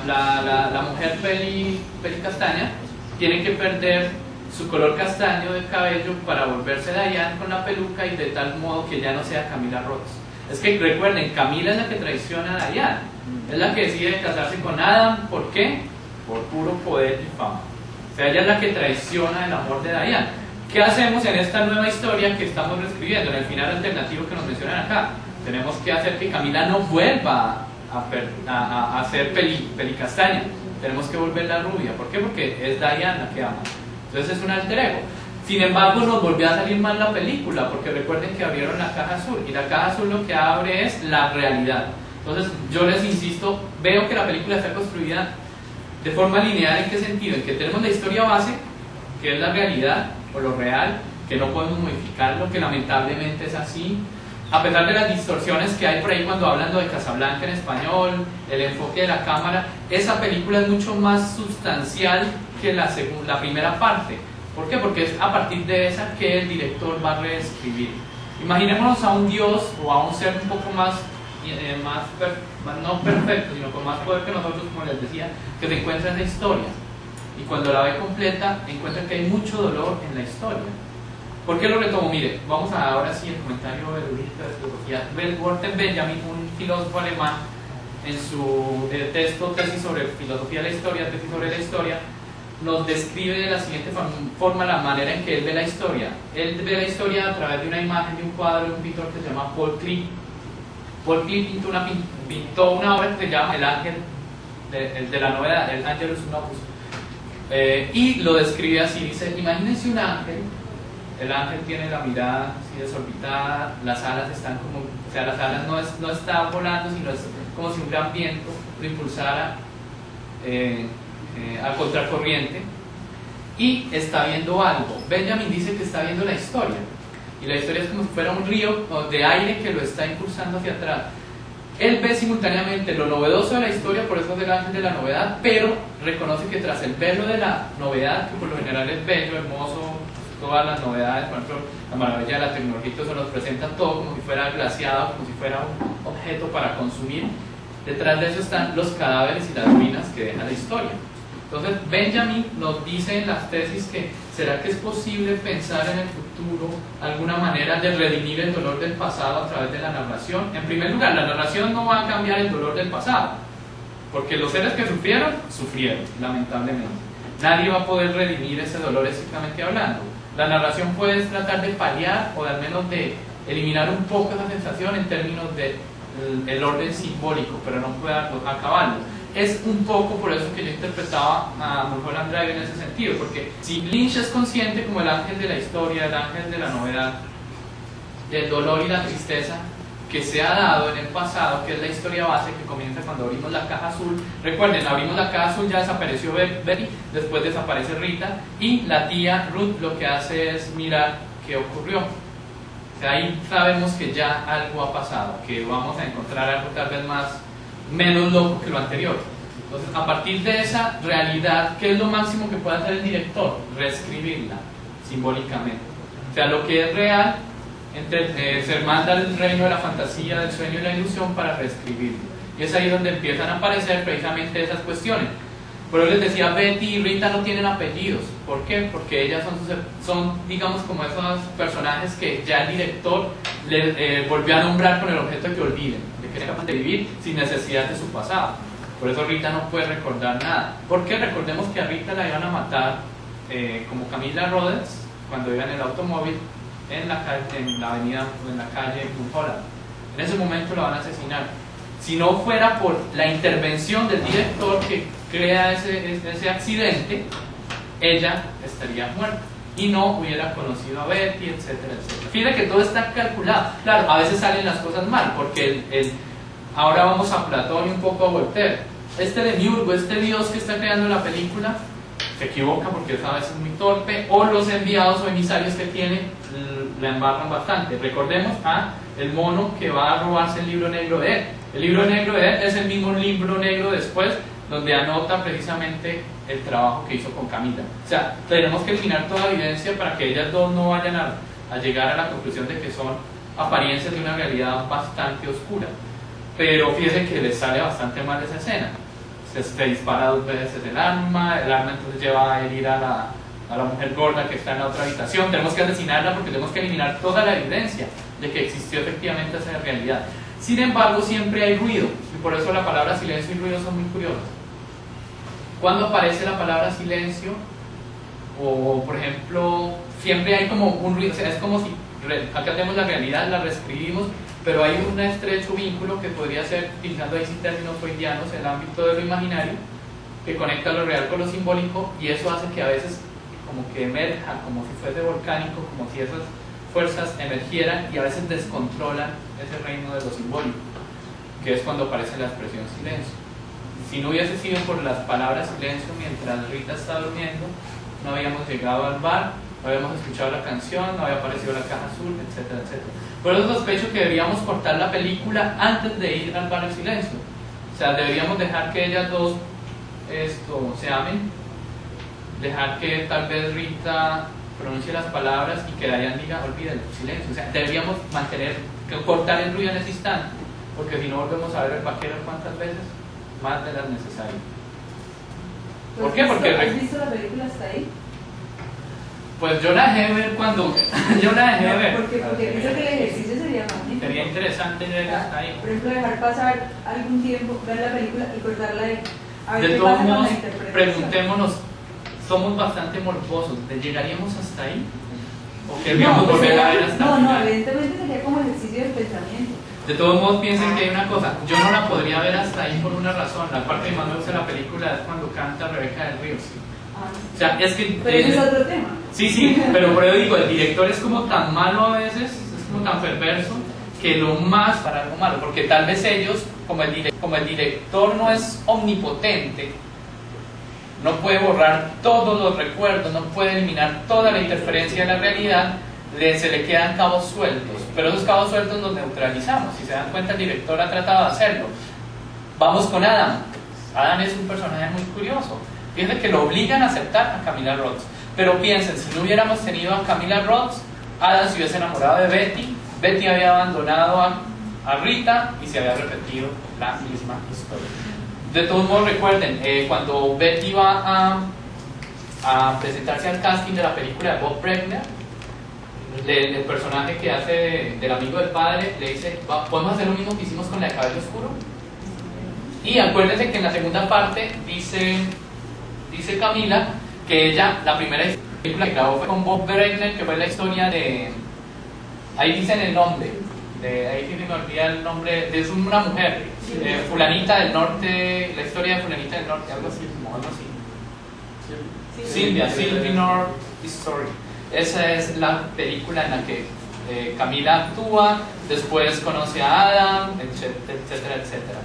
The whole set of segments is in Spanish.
La mujer peli castaña tiene que perder su color castaño de cabello para volverse Diane con la peluca y de tal modo que ya no sea Camila Rhodes. Es que recuerden, Camila es la que traiciona a Diane, es la que decide casarse con Adam. ¿Por qué? Por puro poder y fama. O sea, ella es la que traiciona el amor de Diane. ¿Qué hacemos en esta nueva historia que estamos reescribiendo, en el final alternativo que nos mencionan acá? Tenemos que hacer que Camila no vuelva a ser peli castaña. Tenemos que volverla rubia. ¿Por qué? Porque es Diane la que ama. Entonces es un alter ego. Sin embargo, nos volvió a salir mal la película, porque recuerden que abrieron la caja azul, y la caja azul lo que abre es la realidad. Entonces yo les insisto, veo que la película está construida de forma lineal. ¿En qué sentido? En que tenemos la historia base, que es la realidad o lo real, que no podemos modificarlo, que lamentablemente es así. A pesar de las distorsiones que hay por ahí cuando hablan de Casablanca en español, el enfoque de la cámara, esa película es mucho más sustancial que la primera parte. ¿Por qué? Porque es a partir de esa que el director va a reescribir. Imaginémonos a un dios o a un ser un poco más no perfecto, sino con más poder que nosotros, como les decía, que se encuentra en la historia. Y cuando la ve completa, encuentra que hay mucho dolor en la historia. ¿Por qué lo retomo? Mire, vamos a ahora sí el comentario de filosofía. Walter Benjamin, un filósofo alemán, en su tesis sobre filosofía de la historia, tesis sobre la historia, nos describe de la siguiente forma la manera en que él ve la historia. Él ve la historia a través de una imagen de un cuadro de un pintor que se llama Paul Klee. Paul Klee pintó una obra que se llama El Ángel de la Novedad, el Angelus Novus, y lo describe así. Dice: imagínense un ángel. El ángel tiene la mirada así desorbitada, las alas están como, o sea, las alas no está volando, sino es como si un gran viento lo impulsara a contracorriente, y está viendo algo. Benjamin dice que está viendo la historia, y la historia es como si fuera un río de aire que lo está impulsando hacia atrás. Él ve simultáneamente lo novedoso de la historia, por eso es el ángel de la novedad, pero reconoce que tras el velo de la novedad, que por lo general es bello, hermoso, todas las novedades, por ejemplo, la maravilla de la tecnología, se nos presenta todo como si fuera glaciado, como si fuera un objeto para consumir. Detrás de eso están los cadáveres y las ruinas que deja la historia. Entonces Benjamin nos dice en las tesis que ¿será que es posible pensar en el futuro alguna manera de redimir el dolor del pasado a través de la narración? En primer lugar, la narración no va a cambiar el dolor del pasado, porque los seres que sufrieron, lamentablemente. Nadie va a poder redimir ese dolor estrictamente hablando. La narración puede tratar de paliar o de al menos de eliminar un poco esa sensación en términos del orden simbólico, pero no puede acabarlo. Es un poco por eso que yo interpretaba a Mulholland Drive en ese sentido, porque si Lynch es consciente como el ángel de la historia, el ángel de la novedad, del dolor y la tristeza que se ha dado en el pasado, que es la historia base que comienza cuando abrimos la caja azul. Recuerden, abrimos la caja azul, ya desapareció Betty, después desaparece Rita, y la tía Ruth lo que hace es mirar qué ocurrió. O sea, ahí sabemos que ya algo ha pasado, que vamos a encontrar algo tal vez menos loco que lo anterior. Entonces, a partir de esa realidad, ¿qué es lo máximo que puede hacer el director? Reescribirla simbólicamente. O sea, lo que es real, se manda el reino de la fantasía, del sueño y la ilusión para reescribirlo. Y es ahí donde empiezan a aparecer precisamente esas cuestiones. Por eso les decía, Betty y Rita no tienen apellidos. ¿Por qué? Porque ellas son digamos, como esos personajes que ya el director les volvió a nombrar con el objeto de que olviden, de que sean capaces de vivir sin necesidad de su pasado. Por eso Rita no puede recordar nada. Porque recordemos que a Rita la iban a matar como Camila Rhodes cuando iba en el automóvil en la avenida, en la calle Mulholland. En ese momento la van a asesinar. Si no fuera por la intervención del director que crea ese accidente, ella estaría muerta y no hubiera conocido a Betty, etcétera, etcétera. Fíjate que todo está calculado. Claro, a veces salen las cosas mal, porque ahora vamos a Platón y un poco a Voltaire. Este demiurgo, este dios que está creando la película, se equivoca porque esa vez es muy torpe, o los enviados o emisarios que tiene la embarran bastante. Recordemos a el mono que va a robarse el libro negro de él. El libro negro de él es el mismo libro negro después, donde anota precisamente el trabajo que hizo con Camila. O sea, tenemos que eliminar toda evidencia para que ellas dos no vayan a llegar a la conclusión de que son apariencias de una realidad bastante oscura. Pero fíjense que les sale bastante mal esa escena. se dispara 2 veces el arma entonces lleva a herir a la mujer gorda que está en la otra habitación, tenemos que asesinarla porque tenemos que eliminar toda la evidencia de que existió efectivamente esa realidad. Sin embargo, siempre hay ruido, y por eso la palabra silencio y ruido son muy curiosas. Cuando aparece la palabra silencio, o por ejemplo, siempre hay como un ruido, o sea, es como si acá tenemos la realidad, la reescribimos, pero hay un estrecho vínculo que podría ser, utilizando ahí términos freudianos, el ámbito de lo imaginario, que conecta lo real con lo simbólico, y eso hace que a veces como que emerja, como si fuese volcánico, como si esas fuerzas emergieran y a veces descontrolan ese reino de lo simbólico, que es cuando aparece la expresión silencio. Si no hubiese sido por las palabras silencio mientras Rita está durmiendo, no habíamos llegado al bar, no habíamos escuchado la canción, no había aparecido la caja azul, etcétera, etcétera. Por eso sospecho que deberíamos cortar la película antes de ir al bar en silencio. O sea, deberíamos dejar que ellas dos se amen, dejar que tal vez Rita pronuncie las palabras y que Diane diga, olvídalo, silencio. O sea, deberíamos cortar el ruido en ese instante, porque si no volvemos a ver el vaquero cuántas veces, más de las necesarias. ¿Por qué? Porque ¿Has visto la película hasta ahí? Pues yo la dejé ver cuando yo la dejé ver. Porque pienso que el ejercicio sería magnífico. Sería interesante llegar hasta ahí. Por ejemplo, dejar pasar algún tiempo, ver la película y cortarla a ver de qué todos pasa con modos, la interpretación. preguntémonos, somos bastante morbosos, ¿llegaríamos hasta ahí? ¿O querríamos No, volver a ver hasta no, el no, final? evidentemente sería como ejercicio del pensamiento. De todos modos, piensen que hay una cosa, yo no la podría ver hasta ahí por una razón. La parte que más me gusta de la película es cuando canta Rebeca del Río. O sea, es que... Pero ese es otro tema. Sí, pero por eso digo, el director es como tan malo a veces, es como tan perverso, que lo más para algo malo, porque tal vez ellos, como el director no es omnipotente, no puede borrar todos los recuerdos, no puede eliminar toda la interferencia de la realidad, se le quedan cabos sueltos, pero esos cabos sueltos los neutralizamos. Si se dan cuenta, el director ha tratado de hacerlo. Vamos con Adam. Adam es un personaje muy curioso. Fíjense que lo obligan a aceptar a Camila Ross, pero piensen, si no hubiéramos tenido a Camila Ross, Adam se hubiese enamorado de Betty, Betty había abandonado a Rita y se había repetido la misma historia. De todos modos, recuerden, cuando Betty va a presentarse al casting de la película de Bob Bregner, el personaje que hace del amigo del padre le dice, ¿podemos hacer lo mismo que hicimos con la de cabello oscuro? Y acuérdense que en la segunda parte dice Camila que ella, la primera película que grabó fue con Bob Bregner, que fue la historia de... Ahí dicen el nombre, ahí sí me olvida el nombre, es una mujer, fulanita del norte, la historia de fulanita del norte, algo así. Sylvia North Story. Esa es la película en la que Camila actúa, después conoce a Adam, etcétera, etcétera.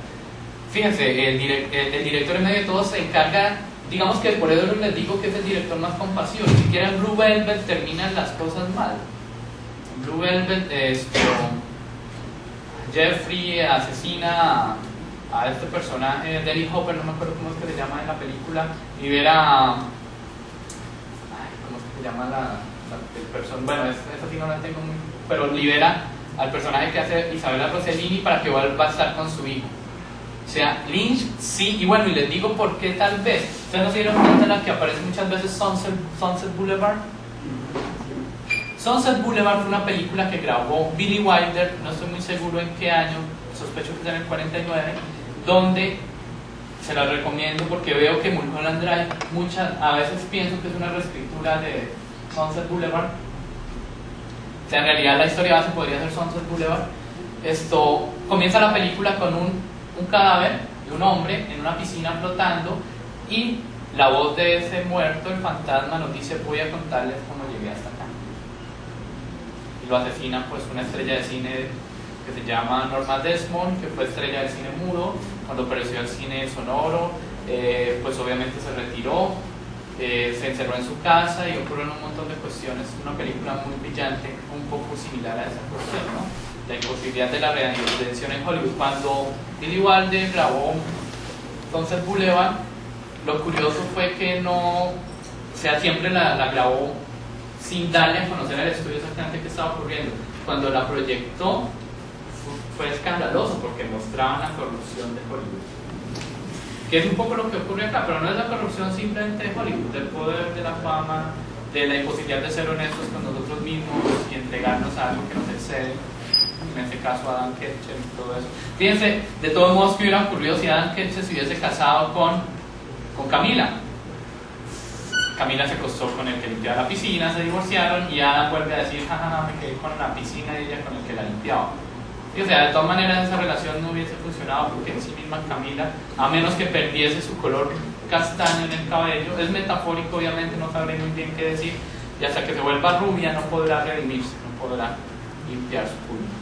Fíjense, el director en medio de todo se encarga, digamos que por eso les digo que es el director más compasivo. Ni siquiera en Blue Velvet terminan las cosas mal. En Blue Velvet Jeffrey asesina a este personaje, Dennis Hopper, no me acuerdo cómo es que se llama en la película, libera... ¿Cómo es que se llama el personaje? Bueno, esa sí no la tengo muy... Pero libera al personaje que hace Isabella Rossellini para que vuelva a estar con su hijo. O sea, Lynch sí, y bueno, y les digo por qué tal vez. ¿Ustedes no se dieron cuenta de la que aparece muchas veces Sunset Boulevard? Sunset Boulevard fue una película que grabó Billy Wilder, no estoy muy seguro en qué año, sospecho que es en el 49, donde se la recomiendo porque veo que Mulholland Drive, a veces pienso que es una reescritura de Sunset Boulevard. O sea, en realidad la historia base podría ser Sunset Boulevard. Comienza la película con un cadáver de un hombre en una piscina flotando y la voz de ese muerto, el fantasma, nos dice: voy a contarles cómo llegué hasta acá. Y lo asesina pues una estrella de cine que se llama Norma Desmond, que fue estrella del cine mudo. Cuando apareció el cine sonoro, pues obviamente se retiró, se encerró en su casa y ocurrieron un montón de cuestiones. Una película muy brillante, un poco similar a esa cuestión, ¿no? La imposibilidad de la redención en Hollywood. Cuando Billy Wilder grabó Sunset Boulevard, lo curioso fue que no, o sea, siempre la grabó sin darle a conocer al estudio exactamente qué estaba ocurriendo. Cuando la proyectó fue escandaloso porque mostraban la corrupción de Hollywood. que es un poco lo que ocurre acá, pero no es la corrupción simplemente de Hollywood, del poder, de la fama, de la imposibilidad de ser honestos con nosotros mismos y entregarnos a algo que nos excede, en este caso Adam Ketchum y todo eso. Fíjense, de todos modos, ¿qué hubiera ocurrido si Adam Ketchum se hubiese casado con Camila? Camila se acostó con el que limpiaba la piscina, se divorciaron y Adam vuelve a decir, jajaja, me quedé con la piscina y ella con el que la limpiaba. Y, o sea, de todas maneras esa relación no hubiese funcionado porque en sí misma Camila, a menos que perdiese su color castaño en el cabello, es metafórico, obviamente no sabré muy bien qué decir, y hasta que se vuelva rubia no podrá redimirse, no podrá limpiar su culpa.